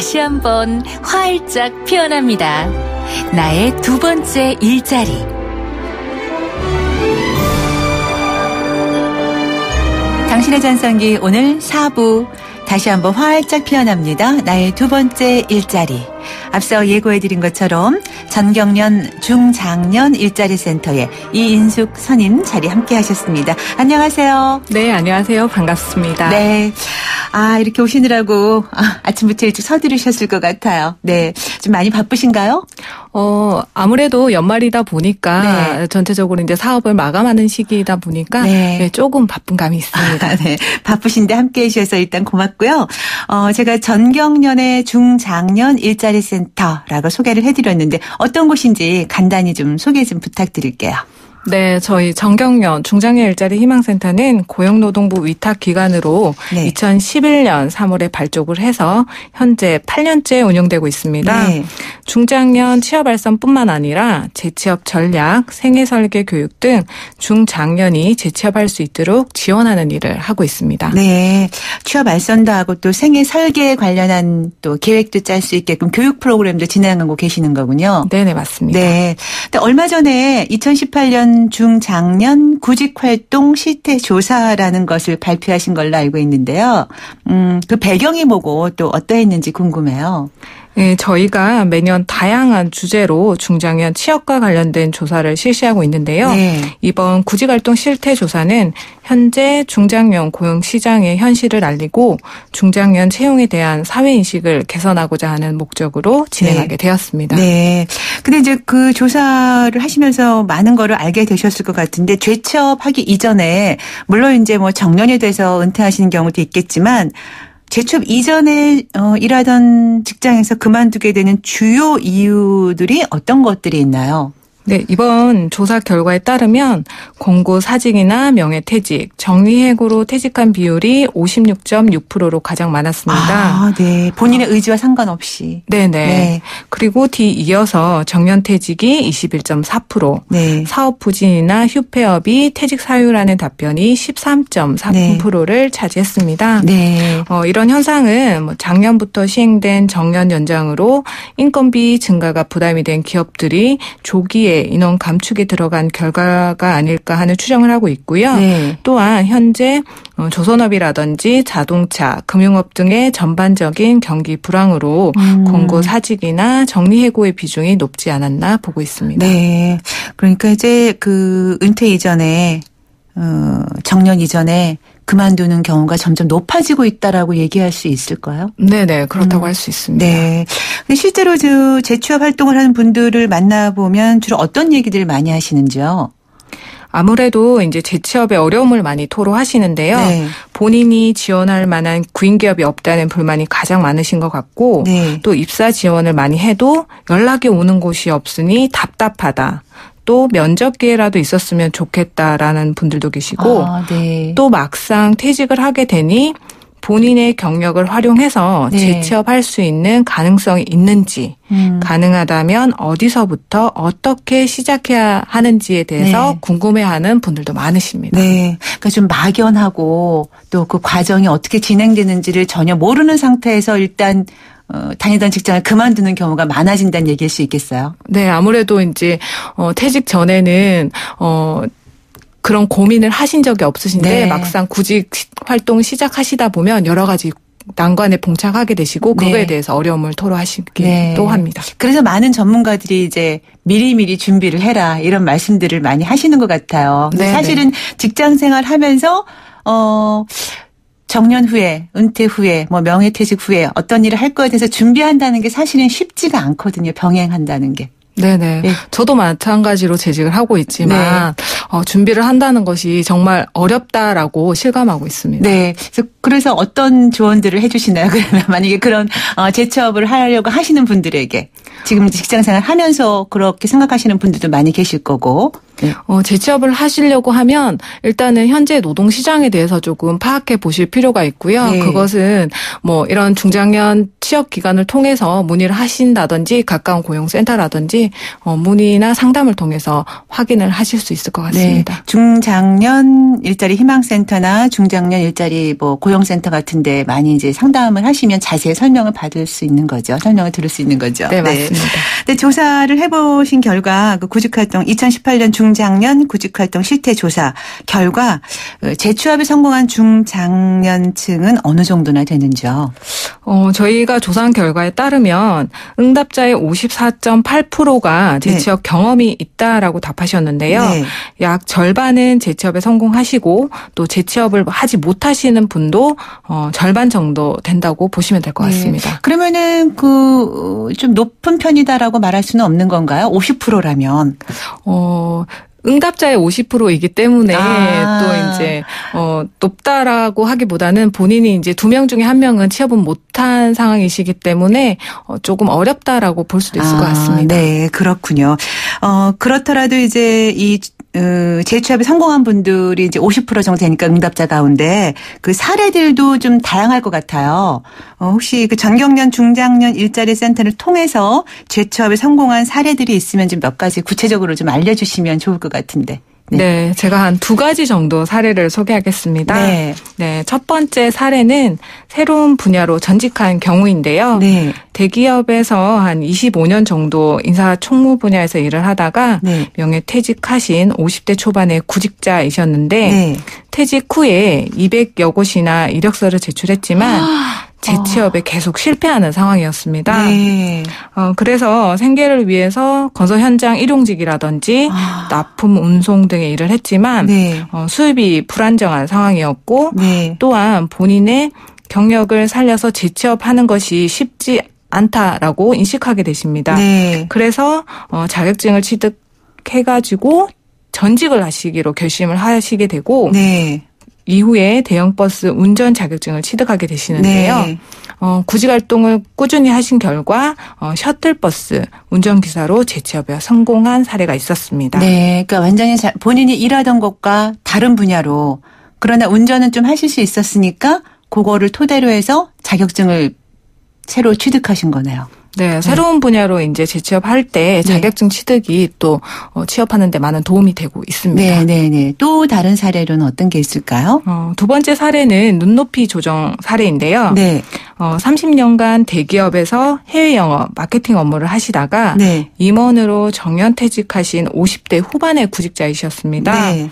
다시 한번 활짝 피어납니다. 나의 두 번째 일자리. 당신의 전성기 오늘 4부 다시 한번 활짝 피어납니다. 나의 두 번째 일자리. 앞서 예고해드린 것처럼 전경련 중장년 일자리센터의 이인숙 선임 자리 함께 하셨습니다. 안녕하세요. 네, 안녕하세요. 반갑습니다. 네. 이렇게 오시느라고 아침부터 일찍 서두르셨을 것 같아요. 네. 좀 많이 바쁘신가요? 아무래도 연말이다 보니까 네. 전체적으로 이제 사업을 마감하는 시기이다 보니까 네. 조금 바쁜 감이 있습니다. 네. 바쁘신데 함께 해주셔서 일단 고맙고요. 제가 전경련의 중장년 일자리센터라고 소개를 해드렸는데 어떤 곳인지 간단히 좀 소개 좀 부탁드릴게요. 네, 저희 전경련 중장년 일자리 희망센터는 고용노동부 위탁기관으로 네. 2011년 3월에 발족을 해서 현재 8년째 운영되고 있습니다. 네. 중장년 취업 알선뿐만 아니라 재취업 전략, 생애설계 교육 등 중장년이 재취업할 수 있도록 지원하는 일을 하고 있습니다. 네, 취업 알선도 하고 또 생애설계에 관련한 또 계획도 짤 수 있게끔 교육 프로그램도 진행하고 계시는 거군요. 네, 맞습니다. 네, 근데 얼마 전에 2018년 중장년 구직활동 실태 조사라는 것을 발표하신 걸로 알고 있는데요. 그 배경이 뭐고 또 어떠했는지 궁금해요. 네, 저희가 매년 다양한 주제로 중장년 취업과 관련된 조사를 실시하고 있는데요. 네. 이번 구직활동 실태 조사는 현재 중장년 고용 시장의 현실을 알리고 중장년 채용에 대한 사회인식을 개선하고자 하는 목적으로 진행하게 되었습니다. 네. 근데 이제 그 조사를 하시면서 많은 거를 알게 되셨을 것 같은데 재취업하기 이전에 물론 이제 뭐 정년이 돼서 은퇴하시는 경우도 있겠지만 재취업 이전에 일하던 직장에서 그만두게 되는 주요 이유들이 어떤 것들이 있나요? 네, 이번 조사 결과에 따르면 공고 사직이나 명예퇴직, 정리해고로 퇴직한 비율이 56.6%로 가장 많았습니다. 네. 본인의 의지와 상관없이. 네네. 네. 그리고 뒤이어서 정년퇴직이 21.4%, 네. 사업 부진이나 휴폐업이 퇴직 사유라는 답변이 13.4%를 네. 차지했습니다. 네. 이런 현상은 작년부터 시행된 정년 연장으로 인건비 증가가 부담이 된 기업들이 조기에 인원 감축에 들어간 결과가 아닐까 하는 추정을 하고 있고요. 네. 또한 현재 조선업이라든지 자동차, 금융업 등의 전반적인 경기 불황으로 공고 사직이나 정리해고의 비중이 높지 않았나 보고 있습니다. 네, 그러니까 이제 그 은퇴 이전에 정년 이전에 그만두는 경우가 점점 높아지고 있다라고 얘기할 수 있을까요? 네네, 그렇다고 할 수 있습니다. 네. 근데 실제로 재취업 활동을 하는 분들을 만나보면 주로 어떤 얘기들을 많이 하시는지요? 아무래도 이제 재취업에 어려움을 많이 토로하시는데요. 네. 본인이 지원할 만한 구인 기업이 없다는 불만이 가장 많으신 것 같고 네. 또 입사 지원을 많이 해도 연락이 오는 곳이 없으니 답답하다. 또 면접 기회라도 있었으면 좋겠다라는 분들도 계시고 네. 또 막상 퇴직을 하게 되니 본인의 경력을 활용해서 네. 재취업할 수 있는 가능성이 있는지 가능하다면 어디서부터 어떻게 시작해야 하는지에 대해서 네. 궁금해하는 분들도 많으십니다. 네, 그러니까 좀 막연하고 또 그 과정이 어떻게 진행되는지를 전혀 모르는 상태에서 일단 다니던 직장을 그만두는 경우가 많아진다는 얘기일 수 있겠어요? 네, 아무래도 이제 퇴직 전에는 그런 고민을 하신 적이 없으신데 네. 막상 구직 활동 시작하시다 보면 여러 가지 난관에 봉착하게 되시고 그거에 네. 대해서 어려움을 토로하시기도 네. 합니다. 그래서 많은 전문가들이 이제 미리미리 준비를 해라 이런 말씀들을 많이 하시는 것 같아요. 네. 사실은 직장 생활하면서 정년 후에, 은퇴 후에, 명예퇴직 후에 어떤 일을 할 거에 대해서 준비한다는 게 사실은 쉽지가 않거든요. 병행한다는 게. 네네. 네. 저도 마찬가지로 재직을 하고 있지만 네. 준비를 한다는 것이 정말 어렵다라고 실감하고 있습니다. 네. 그래서 어떤 조언들을 해 주시나요? 그러면 만약에 그런 재취업을 하려고 하시는 분들에게 지금 직장생활 하면서 그렇게 생각하시는 분들도 많이 계실 거고. 네. 재취업을 하시려고 하면 일단은 현재 노동 시장에 대해서 조금 파악해 보실 필요가 있고요. 네. 그것은 뭐 이런 중장년 취업 기관을 통해서 문의를 하신다든지 가까운 고용센터라든지 문의나 상담을 통해서 확인을 하실 수 있을 것 같습니다. 네. 중장년 일자리 희망센터나 중장년 일자리 뭐 고용센터 같은데 많이 이제 상담을 하시면 자세히 설명을 받을 수 있는 거죠. 설명을 들을 수 있는 거죠. 네, 맞습니다. 네, 조사를 해보신 결과 그 구직활동 2018년 중장년 구직활동 실태조사 결과 재취업에 성공한 중장년층은 어느 정도나 되는지요? 저희가 조사한 결과에 따르면 응답자의 54.8%가 재취업 네. 경험이 있다라고 답하셨는데요. 네. 약 절반은 재취업에 성공하시고 또 재취업을 하지 못하시는 분도 절반 정도 된다고 보시면 될 것 같습니다. 네. 그러면은 좀 높은 편이다라고 말할 수는 없는 건가요? 50%라면. 응답자의 50%이기 때문에 또 이제 높다라고 하기보다는 본인이 이제 2명 중에 1명은 취업은 못한 상황이시기 때문에 조금 어렵다라고 볼 수도 있을 것 같습니다. 네, 그렇군요. 그렇더라도 이제 이 재취업에 성공한 분들이 이제 50% 정도 되니까 응답자 가운데 그 사례들도 좀 다양할 것 같아요. 혹시 그 전경련 중장년 일자리 센터를 통해서 재취업에 성공한 사례들이 있으면 좀 몇 가지 구체적으로 좀 알려주시면 좋을 것 같은데. 네, 제가 한 2가지 정도 사례를 소개하겠습니다. 네. 네, 첫 번째 사례는 새로운 분야로 전직한 경우인데요. 네. 대기업에서 한 25년 정도 인사총무 분야에서 일을 하다가 네. 명예퇴직하신 50대 초반의 구직자이셨는데 네. 퇴직 후에 200여 곳이나 이력서를 제출했지만 재취업에 계속 실패하는 상황이었습니다. 네. 그래서 생계를 위해서 건설 현장 일용직이라든지 납품 운송 등의 일을 했지만 네. 수입이 불안정한 상황이었고 네. 또한 본인의 경력을 살려서 재취업하는 것이 쉽지 않다라고 인식하게 되십니다. 네. 그래서 자격증을 취득해가지고 전직을 하시기로 결심을 하시게 되고 네. 이후에 대형버스 운전 자격증을 취득하게 되시는데요. 네. 구직 활동을 꾸준히 하신 결과 셔틀버스 운전기사로 재취업에 성공한 사례가 있었습니다. 네, 그러니까 완전히 본인이 일하던 것과 다른 분야로 그러나 운전은 좀 하실 수 있었으니까 그거를 토대로 해서 자격증을 새로 취득하신 거네요. 네, 새로운 분야로 이제 재취업할 때 자격증 취득이 또 취업하는 데 많은 도움이 되고 있습니다. 네. 또 다른 사례로는 어떤 게 있을까요? 두 번째 사례는 눈높이 조정 사례인데요. 네. 30년간 대기업에서 해외 영업, 마케팅 업무를 하시다가 네. 임원으로 정년퇴직하신 50대 후반의 구직자이셨습니다. 네.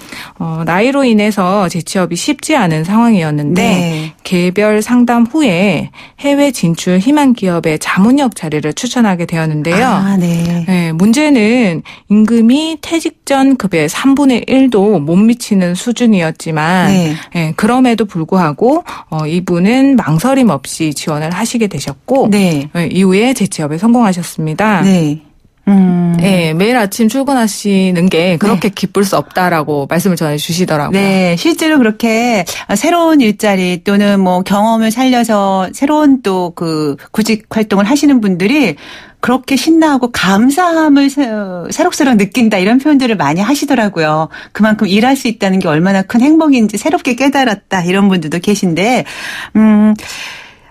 나이로 인해서 재취업이 쉽지 않은 상황이었는데 네. 개별 상담 후에 해외 진출 희망 기업의 자문역 자리를 추천하게 되었는데요. 네. 네, 문제는 임금이 퇴직 전 급여의 3분의 1도 못 미치는 수준이었지만 네. 그럼에도 불구하고 이분은 망설임 없이 지원을 하시게 되셨고 네. 이후에 재취업에 성공하셨습니다. 네. 네, 매일 아침 출근하시는 게 그렇게 기쁠 수 없다라고 말씀을 전해주시더라고요. 네, 실제로 그렇게 새로운 일자리 또는 뭐 경험을 살려서 새로운 또 그 구직 활동을 하시는 분들이 그렇게 신나하고 감사함을 새록새록 느낀다 이런 표현들을 많이 하시더라고요. 그만큼 일할 수 있다는 게 얼마나 큰 행복인지 새롭게 깨달았다 이런 분들도 계신데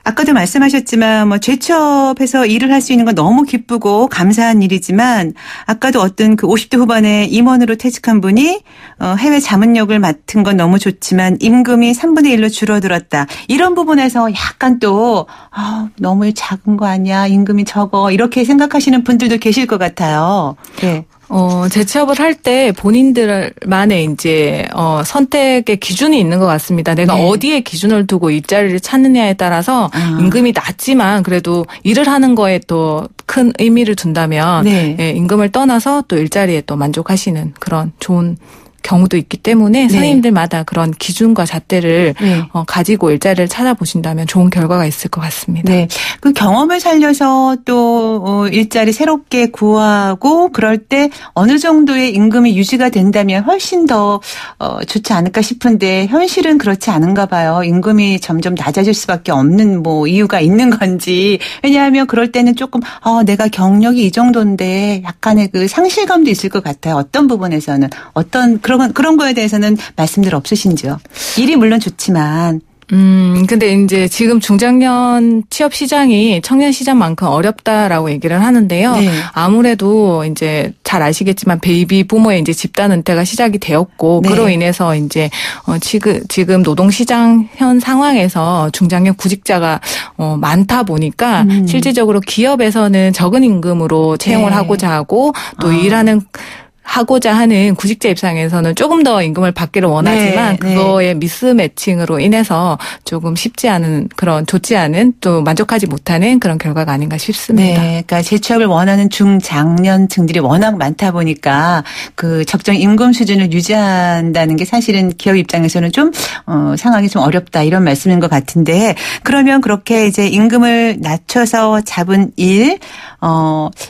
아까도 말씀하셨지만 뭐 재취업해서 일을 할 수 있는 건 너무 기쁘고 감사한 일이지만 아까도 어떤 그 50대 후반에 임원으로 퇴직한 분이 해외 자문역을 맡은 건 너무 좋지만 임금이 3분의 1로 줄어들었다. 이런 부분에서 약간 또 너무 작은 거 아니야? 임금이 적어. 이렇게 생각하시는 분들도 계실 것 같아요. 네. 재취업을 할 때 본인들만의 이제 선택의 기준이 있는 것 같습니다. 내가 어디에 기준을 두고 일자리를 찾느냐에 따라서 임금이 낮지만 그래도 일을 하는 거에 또 큰 의미를 둔다면 임금을 떠나서 또 일자리에 또 만족하시는 그런 좋은 경우도 있기 때문에 선생님들마다 그런 기준과 잣대를 가지고 일자리를 찾아보신다면 좋은 결과가 있을 것 같습니다. 네. 그 경험을 살려서 또 일자리 새롭게 구하고 그럴 때 어느 정도의 임금이 유지가 된다면 훨씬 더 좋지 않을까 싶은데 현실은 그렇지 않은가 봐요. 임금이 점점 낮아질 수밖에 없는 뭐 이유가 있는 건지. 왜냐하면 그럴 때는 조금 내가 경력이 이 정도인데 약간의 그 상실감도 있을 것 같아요. 어떤 부분에서는 어떤 그런 거에 대해서는 말씀들 없으신지요? 일이 물론 좋지만. 근데 이제 지금 중장년 취업 시장이 청년 시장만큼 어렵다라고 얘기를 하는데요. 네. 아무래도 이제 잘 아시겠지만 베이비 부모의 이제 집단 은퇴가 시작이 되었고 네. 그로 인해서 이제 지금 노동 시장 현 상황에서 중장년 구직자가 많다 보니까 실질적으로 기업에서는 적은 임금으로 채용을 네. 하고자 하고 또 하고자 하는 구직자 입장에서는 조금 더 임금을 받기를 원하지만 네, 그거의 미스매칭으로 인해서 조금 쉽지 않은 그런 좋지 않은 또 만족하지 못하는 그런 결과가 아닌가 싶습니다. 네, 그러니까 재취업을 원하는 중장년층들이 워낙 많다 보니까 그 적정 임금 수준을 유지한다는 게 사실은 기업 입장에서는 좀 상황이 좀 어렵다 이런 말씀인 것 같은데 그러면 그렇게 이제 임금을 낮춰서 잡은 일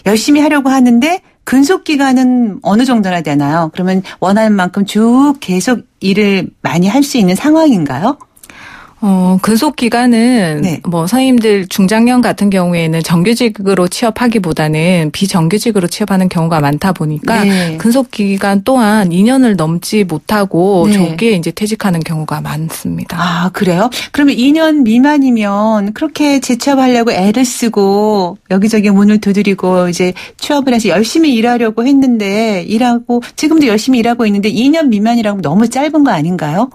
열심히 하려고 하는데 근속 기간은 어느 정도나 되나요? 그러면 원하는 만큼 쭉 계속 일을 많이 할 수 있는 상황인가요? 근속 기간은 네. 뭐 선생님들 중장년 같은 경우에는 정규직으로 취업하기보다는 비정규직으로 취업하는 경우가 많다 보니까 네. 근속 기간 또한 2년을 넘지 못하고 네. 조기에 이제 퇴직하는 경우가 많습니다. 아, 그래요? 그러면 2년 미만이면 그렇게 재취업하려고 애를 쓰고 여기저기 문을 두드리고 이제 취업을 해서 열심히 일하려고 했는데 지금도 열심히 일하고 있는데 2년 미만이라고 너무 짧은 거 아닌가요?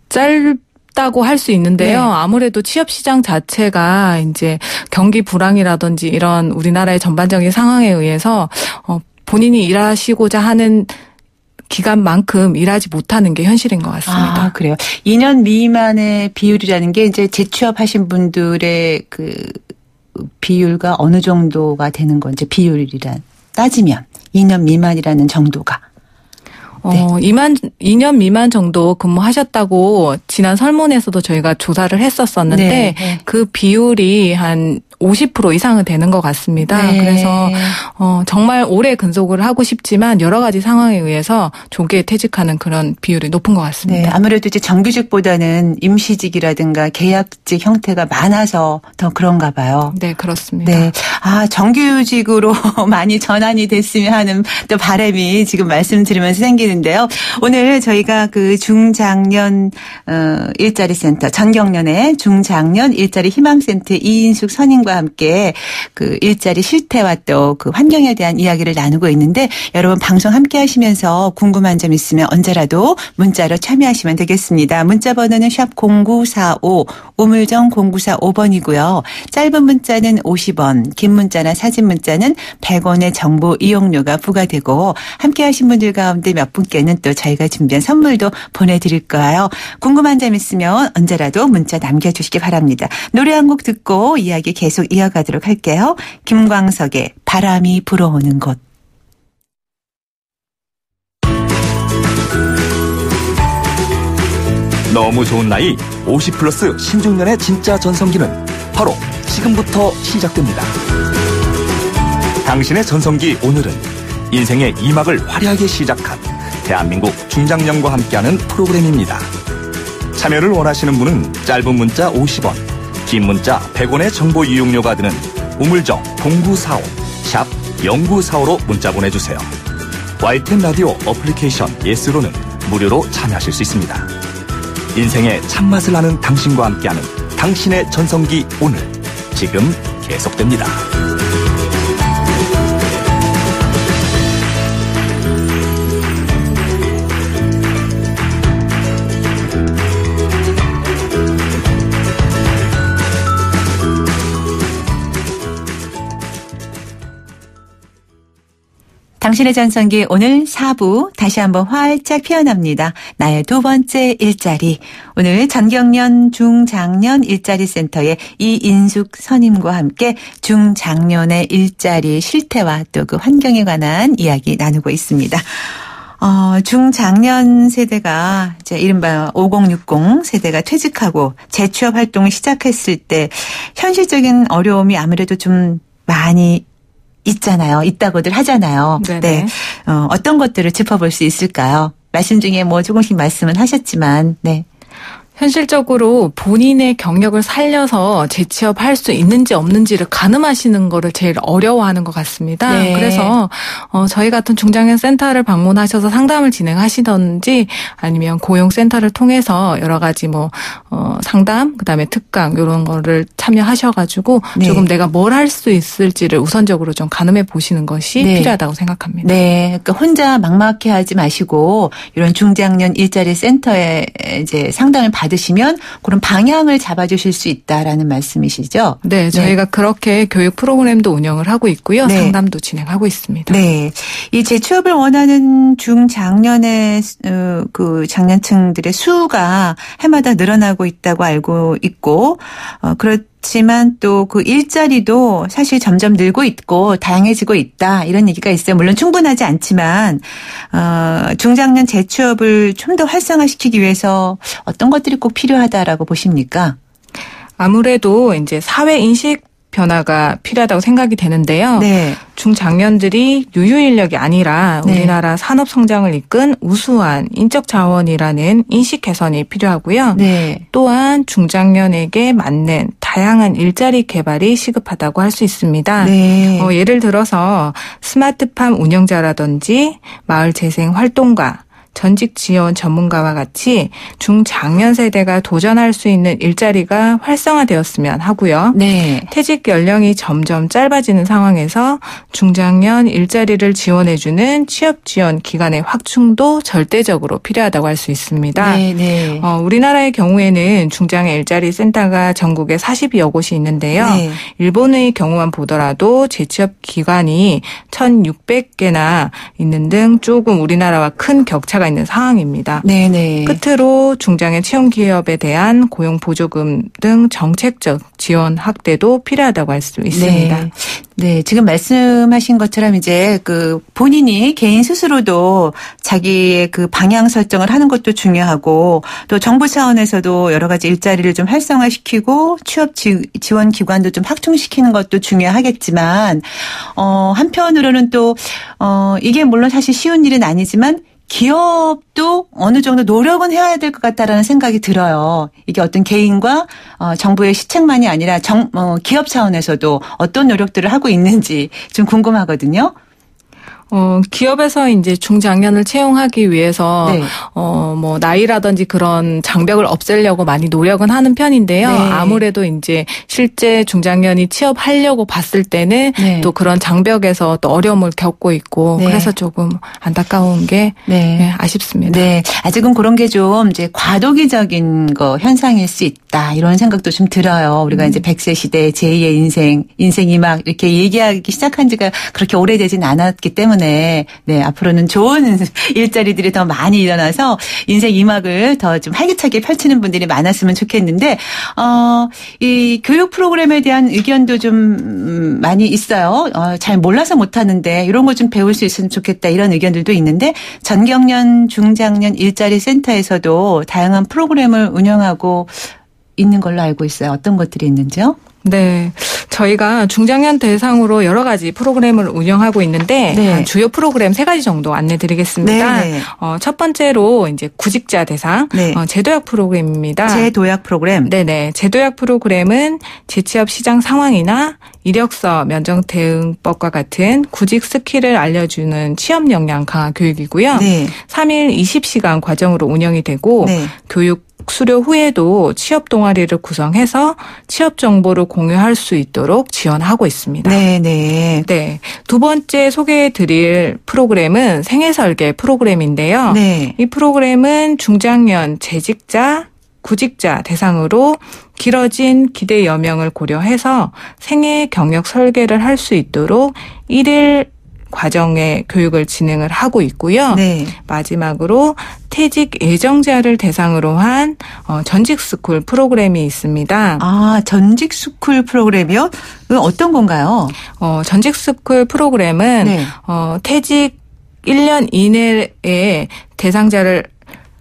짧다고 할 수 있는데요. 네. 아무래도 취업 시장 자체가 이제 경기 불황이라든지 이런 우리나라의 전반적인 상황에 의해서 본인이 일하시고자 하는 기간만큼 일하지 못하는 게 현실인 것 같습니다. 아, 그래요. 2년 미만의 비율이라는 게 이제 재취업하신 분들의 그 비율과 어느 정도가 되는 건지 비율이란 따지면 2년 미만이라는 정도가. 네. 2년 미만 정도 근무하셨다고 지난 설문에서도 저희가 조사를 했었었는데 네. 그 비율이 한 50% 이상은 되는 것 같습니다. 네. 그래서 정말 오래 근속을 하고 싶지만 여러 가지 상황에 의해서 조기에 퇴직하는 그런 비율이 높은 것 같습니다. 네. 아무래도 이제 정규직보다는 임시직이라든가 계약직 형태가 많아서 더 그런가 봐요. 네, 그렇습니다. 네. 아, 정규직으로 많이 전환이 됐으면 하는 또 바람이 지금 말씀 드리면서 생기는데요. 오늘 저희가 그 중장년 일자리 센터 전경련의 중장년 일자리 희망센터 이인숙 선임과 함께 그 일자리 실태와 또 그 환경에 대한 이야기를 나누고 있는데 여러분 방송 함께 하시면서 궁금한 점 있으면 언제라도 문자로 참여하시면 되겠습니다. 문자 번호는 샵 0945 우물정 0945번이고요. 짧은 문자는 50원, 긴 문자나 사진 문자는 100원의 정보 이용료가 부과되고 함께 하신 분들 가운데 몇 분께는 또 저희가 준비한 선물도 보내드릴 거예요. 궁금한 점 있으면 언제라도 문자 남겨주시기 바랍니다. 노래 한 곡 듣고 이야기 계속 이어가도록 할게요. 김광석의 바람이 불어오는 곳. 너무 좋은 나이 50 플러스 신중년의 진짜 전성기는 바로 지금부터 시작됩니다. 당신의 전성기 오늘은 인생의 2막을 화려하게 시작한 대한민국 중장년과 함께하는 프로그램입니다. 참여를 원하시는 분은 짧은 문자 50원, 긴 문자 100원의 정보 이용료가 드는 우물정 0945 샵 0945로 문자 보내주세요. YTN 라디오 어플리케이션 예스로는 무료로 참여하실 수 있습니다. 인생의 참맛을 아는 당신과 함께하는 당신의 전성기 오늘 지금 계속됩니다. 당신의 전성기 오늘 4부 다시 한번 활짝 피어납니다. 나의 두 번째 일자리. 오늘 전경련 중장년 일자리 센터의 이인숙 선임과 함께 중장년의 일자리 실태와 또 그 환경에 관한 이야기 나누고 있습니다. 중장년 세대가 이제 이른바 5060 세대가 퇴직하고 재취업 활동을 시작했을 때 현실적인 어려움이 아무래도 좀 많이 있다고들 하잖아요. 네네. 네. 어떤 것들을 짚어볼 수 있을까요? 말씀 중에 뭐 조금씩 말씀은 하셨지만, 네. 현실적으로 본인의 경력을 살려서 재취업할 수 있는지 없는지를 가늠하시는 거를 제일 어려워하는 것 같습니다. 네. 그래서 저희 같은 중장년 센터를 방문하셔서 상담을 진행하시던지 아니면 고용센터를 통해서 여러 가지 상담, 그다음에 특강 이런 거를 참여하셔가지고 네. 조금 내가 뭘 할 수 있을지를 우선적으로 좀 가늠해 보시는 것이 네. 필요하다고 생각합니다. 네, 그러니까 혼자 막막해 하지 마시고 이런 중장년 일자리 센터에 이제 상담을 받으시면 그런 방향을 잡아주실 수 있다라는 말씀이시죠? 네, 저희가 네. 그렇게 교육 프로그램도 운영을 하고 있고요. 네. 상담도 진행하고 있습니다. 네, 이 재취업을 원하는 중장년의 그 장년층들의 수가 해마다 늘어나고 있다고 알고 있고, 그렇지만 또 그 일자리도 사실 점점 늘고 있고 다양해지고 있다 이런 얘기가 있어요. 물론 충분하지 않지만 중장년 재취업을 좀 더 활성화시키기 위해서 어떤 것들이 꼭 필요하다라고 보십니까? 아무래도 이제 사회 인식 변화가 필요하다고 생각이 되는데요. 네. 중장년들이 유유 인력이 아니라 우리나라 산업 성장을 이끈 우수한 인적 자원이라는 인식 개선이 필요하고요. 네. 또한 중장년에게 맞는 다양한 일자리 개발이 시급하다고 할 수 있습니다. 네. 예를 들어서 스마트팜 운영자라든지 마을 재생 활동가, 전직 지원 전문가와 같이 중장년 세대가 도전할 수 있는 일자리가 활성화되었으면 하고요. 네. 퇴직 연령이 점점 짧아지는 상황에서 중장년 일자리를 지원해주는 취업 지원 기관의 확충도 절대적으로 필요하다고 할 수 있습니다. 네, 네. 우리나라의 경우에는 중장년 일자리 센터가 전국에 40여 곳이 있는데요. 네. 일본의 경우만 보더라도 재취업 기관이 1,600개나 있는 등 조금 우리나라와 큰 격차가 있는 상황입니다. 네네. 끝으로 중장년 채용 기업에 대한 고용 보조금 등 정책적 지원 확대도 필요하다고 할 수 있습니다. 네. 네, 지금 말씀하신 것처럼 이제 그 본인이 개인 스스로도 자기의 그 방향 설정을 하는 것도 중요하고 또 정부 차원에서도 여러 가지 일자리를 좀 활성화시키고 취업 지원 기관도 좀 확충시키는 것도 중요하겠지만 한편으로는 또 이게 물론 사실 쉬운 일은 아니지만 기업도 어느 정도 노력은 해야 될 것 같다라는 생각이 들어요. 이게 어떤 개인과 정부의 시책만이 아니라 기업 차원에서도 어떤 노력들을 하고 있는지 좀 궁금하거든요. 기업에서 이제 중장년을 채용하기 위해서, 네. 나이라든지 그런 장벽을 없애려고 많이 노력은 하는 편인데요. 네. 아무래도 이제 실제 중장년이 취업하려고 봤을 때는 네. 또 그런 장벽에서 또 어려움을 겪고 있고, 네. 그래서 조금 안타까운 게 네. 아쉽습니다. 네. 아직은 그런 게 좀 이제 과도기적인 현상일 수 있다. 이런 생각도 좀 들어요. 우리가 이제 100세 시대 제2의 인생이 막 이렇게 얘기하기 시작한 지가 그렇게 오래되진 않았기 때문에 네, 앞으로는 좋은 일자리들이 더 많이 일어나서 인생 2막을 더 좀 활기차게 펼치는 분들이 많았으면 좋겠는데, 이 교육 프로그램에 대한 의견도 좀 많이 있어요. 잘 몰라서 못하는데 이런 거 좀 배울 수 있으면 좋겠다 이런 의견들도 있는데 전경련 중장년 일자리 센터에서도 다양한 프로그램을 운영하고 있는 걸로 알고 있어요. 어떤 것들이 있는지요? 네. 저희가 중장년 대상으로 여러 가지 프로그램을 운영하고 있는데 네. 주요 프로그램 3가지 정도 안내 드리겠습니다. 네. 첫 번째로 이제 구직자 대상 네. 재도약 프로그램입니다. 재도약 프로그램. 네네. 재도약 프로그램은 재취업 시장 상황이나 이력서 면접 대응법과 같은 구직 스킬을 알려주는 취업 역량 강화 교육이고요. 네. 3일 20시간 과정으로 운영이 되고 네. 교육 수료 후에도 취업 동아리를 구성해서 취업 정보를 공유할 수 있도록 지원하고 있습니다. 네네. 네. 두 번째 소개해드릴 프로그램은 생애설계 프로그램인데요. 네. 이 프로그램은 중장년 재직자, 구직자 대상으로 길어진 기대 여명을 고려해서 생애 경력 설계를 할 수 있도록 1일 과정의 교육을 진행을 하고 있고요. 네. 마지막으로 퇴직 예정자를 대상으로 한 전직 스쿨 프로그램이 있습니다. 아, 전직 스쿨 프로그램이요? 어떤 건가요? 전직 스쿨 프로그램은 네. 퇴직 1년 이내에 대상자를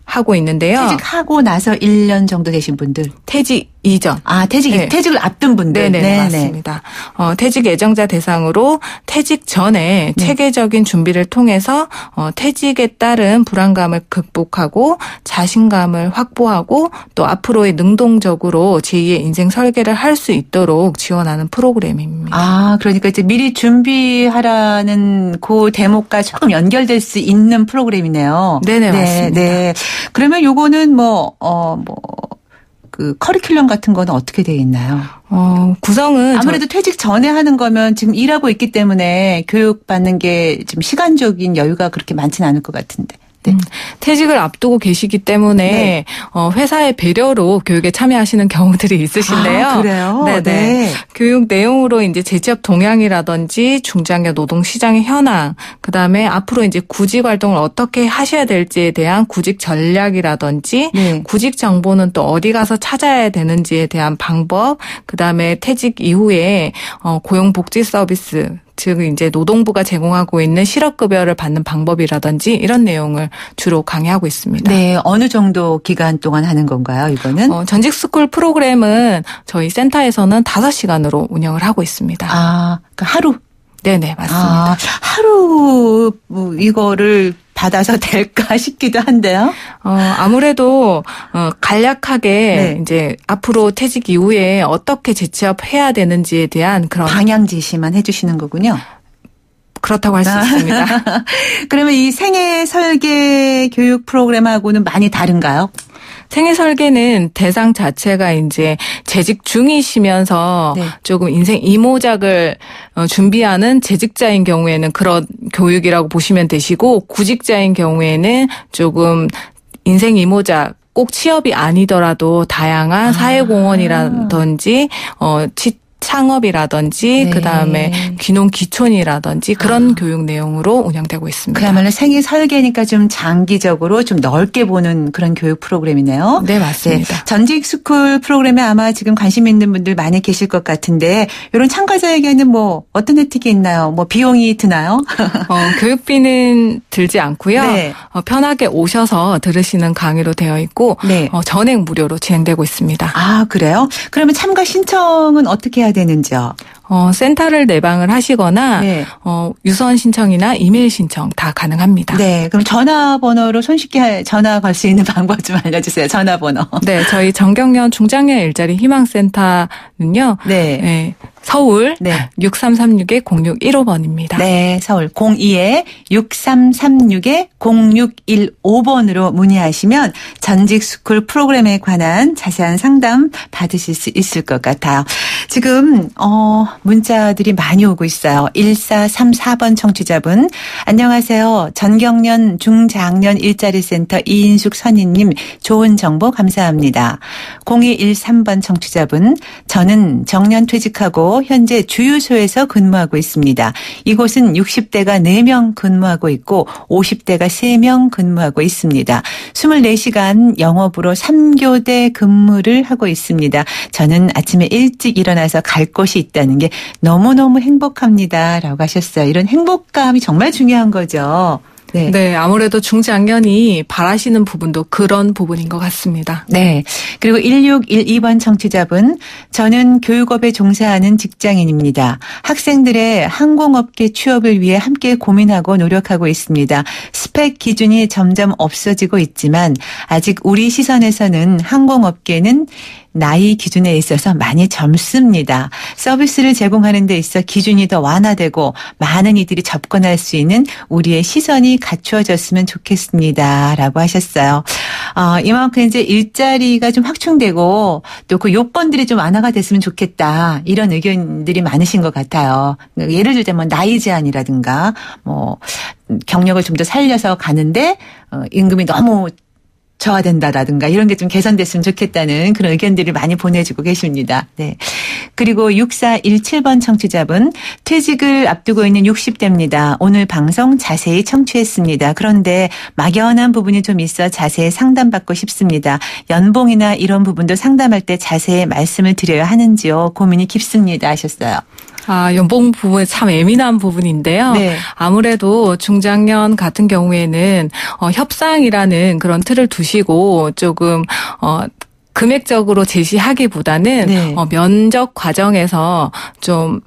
하고 있는데요. 퇴직하고 나서 1년 정도 되신 분들. 퇴직 이전. 퇴직을 앞둔 분들. 네네, 맞습니다. 퇴직 예정자 대상으로 퇴직 전에 체계적인 준비를 통해서 퇴직에 따른 불안감을 극복하고 자신감을 확보하고 또 앞으로의 능동적으로 제2의 인생 설계를 할 수 있도록 지원하는 프로그램입니다. 그러니까 이제 미리 준비하라는 그 대목과 조금 연결될 수 있는 프로그램이네요. 네네, 맞습니다. 네. 그러면 요거는 그 커리큘럼 같은 거는 어떻게 되어 있나요? 구성은 아무래도 퇴직 전에 하는 거면 지금 일하고 있기 때문에 교육받는 게 좀 시간적인 여유가 그렇게 많지는 않을 것 같은데. 네. 퇴직을 앞두고 계시기 때문에 회사의 배려로 교육에 참여하시는 경우들이 있으신데요. 그래요? 네네. 네. 교육 내용으로 이제 재취업 동향이라든지 중장년 노동 시장의 현황, 그다음에 앞으로 이제 구직 활동을 어떻게 하셔야 될지에 대한 구직 전략이라든지 구직 정보는 또 어디 가서 찾아야 되는지에 대한 방법, 그다음에 퇴직 이후에 고용복지 서비스, 즉 이제 노동부가 제공하고 있는 실업급여를 받는 방법이라든지 이런 내용을 주로 강의하고 있습니다. 네, 어느 정도 기간 동안 하는 건가요, 이거는? 전직 스쿨 프로그램은 저희 센터에서는 5시간으로 운영을 하고 있습니다. 그러니까 하루? 네네, 맞습니다. 하루 이거를 받아서 될까 싶기도 한데요. 아무래도 간략하게 이제 앞으로 퇴직 이후에 어떻게 재취업해야 되는지에 대한 그런 방향 제시만 해주시는 거군요. 그렇다고 할 수 있습니다. 그러면 이 생애 설계 교육 프로그램하고는 많이 다른가요? 생애 설계는 대상 자체가 이제 재직 중이시면서 조금 인생 이모작을 준비하는 재직자인 경우에는 그런 교육이라고 보시면 되시고, 구직자인 경우에는 조금 인생 이모작, 꼭 취업이 아니더라도 다양한 사회공헌이라든지 창업이라든지 그다음에 귀농 귀촌이라든지 그런 교육 내용으로 운영되고 있습니다. 그야말로 생애 설계니까 좀 장기적으로 좀 넓게 보는 그런 교육 프로그램이네요. 네, 맞습니다. 네. 전직 스쿨 프로그램에 아마 지금 관심 있는 분들 많이 계실 것 같은데, 이런 참가자에게는 어떤 혜택이 있나요? 비용이 드나요? 교육비는 들지 않고요. 편하게 오셔서 들으시는 강의로 되어 있고 전액 무료로 진행되고 있습니다. 그래요? 그러면 참가 신청은 어떻게 해야 되는지요? 센터를 내방을 하시거나 유선 신청이나 이메일 신청 다 가능합니다. 네, 그럼 전화번호로 손쉽게 전화 걸 수 있는 방법 좀 알려주세요. 전화번호. 네, 저희 정경련 중장년 일자리 희망센터는요. 서울 6336-0615번입니다. 네, 서울 02-6336-0615번으로 문의하시면 전직 스쿨 프로그램에 관한 자세한 상담 받으실 수 있을 것 같아요. 지금 문자들이 많이 오고 있어요. 1434번 청취자분, 안녕하세요. 전경련 중장년 일자리센터 이인숙 선임님, 좋은 정보 감사합니다. 0213번 청취자분, 저는 정년 퇴직하고 현재 주유소에서 근무하고 있습니다. 이곳은 60대가 4명 근무하고 있고 50대가 3명 근무하고 있습니다. 24시간 영업으로 3교대 근무를 하고 있습니다. 저는 아침에 일찍 일어나서 갈 곳이 있다는 게 너무너무 행복합니다. 라고 하셨어요. 이런 행복감이 정말 중요한 거죠. 네, 아무래도 중장년이 바라시는 부분도 그런 부분인 것 같습니다. 네. 그리고 1612번 청취자분, 저는 교육업에 종사하는 직장인입니다. 학생들의 항공업계 취업을 위해 함께 고민하고 노력하고 있습니다. 스펙 기준이 점점 없어지고 있지만 아직 우리 시선에서는 항공업계는 나이 기준에 있어서 많이 젊습니다. 서비스를 제공하는 데 있어 기준이 더 완화되고 많은 이들이 접근할 수 있는 우리의 시선이 갖추어졌으면 좋겠습니다. 라고 하셨어요. 이만큼 이제 일자리가 좀 확충되고 또 그 요건들이 좀 완화가 됐으면 좋겠다. 이런 의견들이 많으신 것 같아요. 예를 들자면 나이 제한이라든가 경력을 좀 더 살려서 가는데 임금이 너무 저하된다라든가 이런 게 좀 개선됐으면 좋겠다는 그런 의견들을 많이 보내주고 계십니다. 네. 그리고 6417번 청취자분, 퇴직을 앞두고 있는 60대입니다. 오늘 방송 자세히 청취했습니다. 그런데 막연한 부분이 좀 있어 자세히 상담받고 싶습니다. 연봉이나 이런 부분도 상담할 때 자세히 말씀을 드려야 하는지요? 고민이 깊습니다. 하셨어요. 연봉 부분에 참 예민한 부분인데요. 네. 아무래도 중장년 같은 경우에는 협상이라는 그런 틀을 두시고 조금 금액적으로 제시하기보다는 네. 면접 과정에서 좀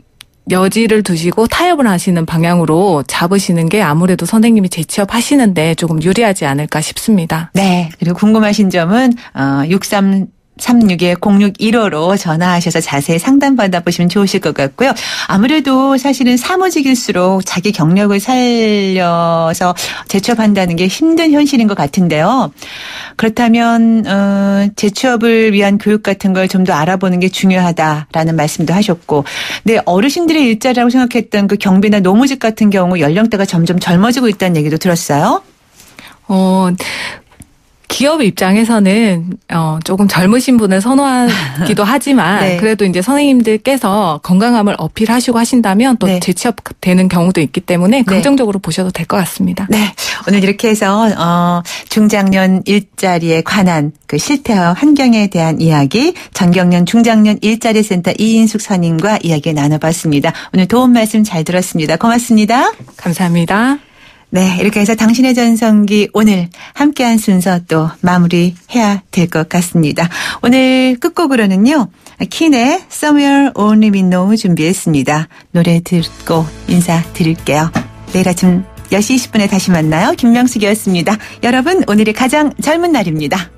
여지를 두시고 타협을 하시는 방향으로 잡으시는 게 아무래도 선생님이 재취업하시는데 조금 유리하지 않을까 싶습니다. 네. 그리고 궁금하신 점은 6336-0615로 전화하셔서 자세히 상담 받아보시면 좋으실 것 같고요. 아무래도 사실은 사무직일수록 자기 경력을 살려서 재취업한다는 게 힘든 현실인 것 같은데요. 그렇다면 재취업을 위한 교육 같은 걸 좀 더 알아보는 게 중요하다라는 말씀도 하셨고, 네, 어르신들의 일자리라고 생각했던 그 경비나 노무직 같은 경우 연령대가 점점 젊어지고 있다는 얘기도 들었어요. 기업 입장에서는 조금 젊으신 분을 선호하기도 하지만 네. 그래도 이제 선생님들께서 건강함을 어필하시고 하신다면 또 네. 재취업되는 경우도 있기 때문에 긍정적으로 네. 보셔도 될 것 같습니다. 네, 오늘 이렇게 해서 중장년 일자리에 관한 그 실태와 환경에 대한 이야기, 전경련 중장년 일자리 센터 이인숙 선임과 이야기 나눠봤습니다. 오늘 도움 말씀 잘 들었습니다. 고맙습니다. 감사합니다. 네, 이렇게 해서 당신의 전성기 오늘 함께한 순서 또 마무리해야 될 것 같습니다. 오늘 끝곡으로는요, 킨의 Somewhere Only We Know 준비했습니다. 노래 듣고 인사드릴게요. 내일 아침 10시 20분에 다시 만나요. 김명숙이었습니다. 여러분, 오늘이 가장 젊은 날입니다.